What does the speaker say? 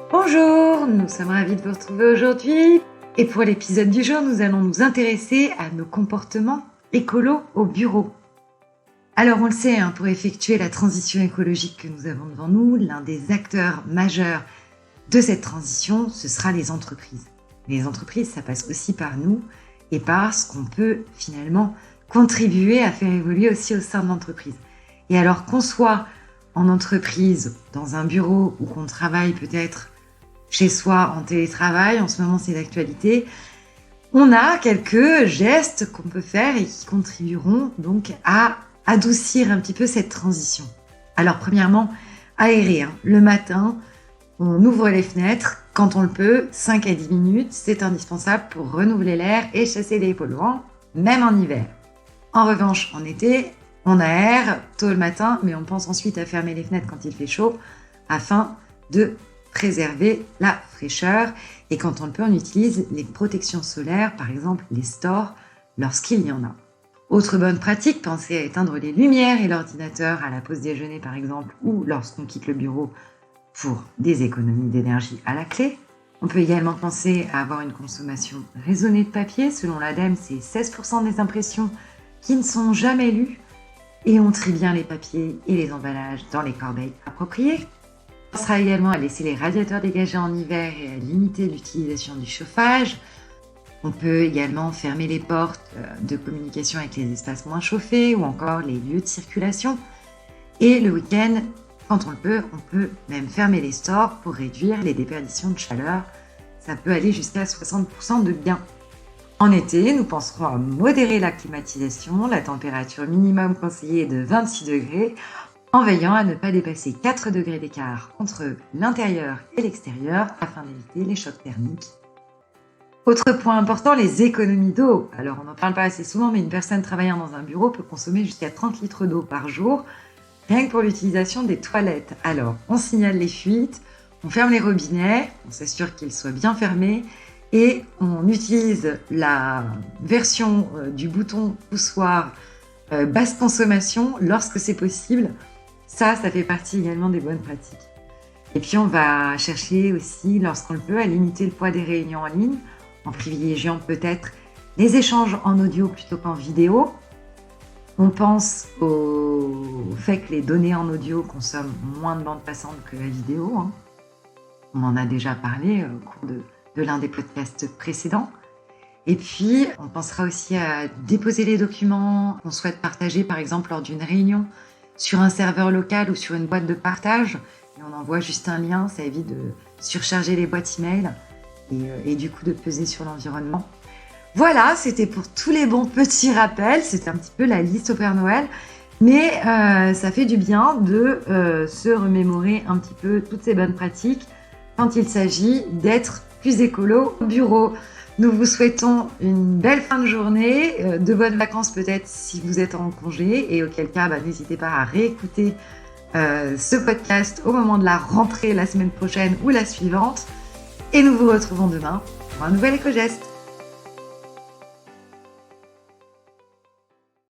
Bonjour, nous sommes ravis de vous retrouver aujourd'hui. Et pour l'épisode du jour, nous allons nous intéresser à nos comportements écolos au bureau. Alors on le sait, pour effectuer la transition écologique que nous avons devant nous, l'un des acteurs majeurs de cette transition, ce sera les entreprises. Les entreprises, ça passe aussi par nous et par ce qu'on peut finalement contribuer à faire évoluer aussi au sein de l'entreprise. Et alors qu'on soit en entreprise, dans un bureau ou qu'on travaille peut-être chez soi en télétravail, en ce moment c'est d'actualité, on a quelques gestes qu'on peut faire et qui contribueront donc à adoucir un petit peu cette transition. Alors premièrement, aérer. Le matin, on ouvre les fenêtres quand on le peut, 5 à 10 minutes, c'est indispensable pour renouveler l'air et chasser les polluants, même en hiver. En revanche, en été, on aère tôt le matin, mais on pense ensuite à fermer les fenêtres quand il fait chaud afin de préserver la fraîcheur. Et quand on le peut, on utilise les protections solaires, par exemple les stores, lorsqu'il y en a. Autre bonne pratique, pensez à éteindre les lumières et l'ordinateur à la pause déjeuner par exemple, ou lorsqu'on quitte le bureau pour des économies d'énergie à la clé. On peut également penser à avoir une consommation raisonnée de papier. Selon l'ADEME, c'est 16% des impressions qui ne sont jamais lues. Et on trie bien les papiers et les emballages dans les corbeilles appropriées. On pensera également à laisser les radiateurs dégagés en hiver et à limiter l'utilisation du chauffage. On peut également fermer les portes de communication avec les espaces moins chauffés ou encore les lieux de circulation. Et le week-end, quand on peut même fermer les stores pour réduire les déperditions de chaleur. Ça peut aller jusqu'à 60% de gain. En été, nous penserons à modérer la climatisation. La température minimum conseillée est de 26 degrés, en veillant à ne pas dépasser 4 degrés d'écart entre l'intérieur et l'extérieur afin d'éviter les chocs thermiques. Autre point important, les économies d'eau. Alors on n'en parle pas assez souvent, mais une personne travaillant dans un bureau peut consommer jusqu'à 30 litres d'eau par jour, rien que pour l'utilisation des toilettes. Alors on signale les fuites, on ferme les robinets, on s'assure qu'ils soient bien fermés et on utilise la version du bouton poussoir basse consommation lorsque c'est possible. Ça fait partie également des bonnes pratiques. Et puis on va chercher aussi, lorsqu'on le peut, à limiter le poids des réunions en ligne, en privilégiant peut-être les échanges en audio plutôt qu'en vidéo. On pense au fait que les données en audio consomment moins de bande passante que la vidéo. On en a déjà parlé au cours de l'un des podcasts précédents. Et puis, on pensera aussi à déposer les documents qu'on souhaite partager, par exemple lors d'une réunion, sur un serveur local ou sur une boîte de partage. Et on envoie juste un lien, ça évite de surcharger les boîtes email et du coup de peser sur l'environnement. Voilà, c'était pour tous les bons petits rappels. C'était un petit peu la liste au Père Noël. Mais ça fait du bien de se remémorer un petit peu toutes ces bonnes pratiques quand il s'agit d'être plus écolo au bureau. Nous vous souhaitons une belle fin de journée, de bonnes vacances peut-être si vous êtes en congé, et auquel cas n'hésitez pas à réécouter ce podcast au moment de la rentrée la semaine prochaine ou la suivante. Et nous vous retrouvons demain pour un nouvel éco-geste.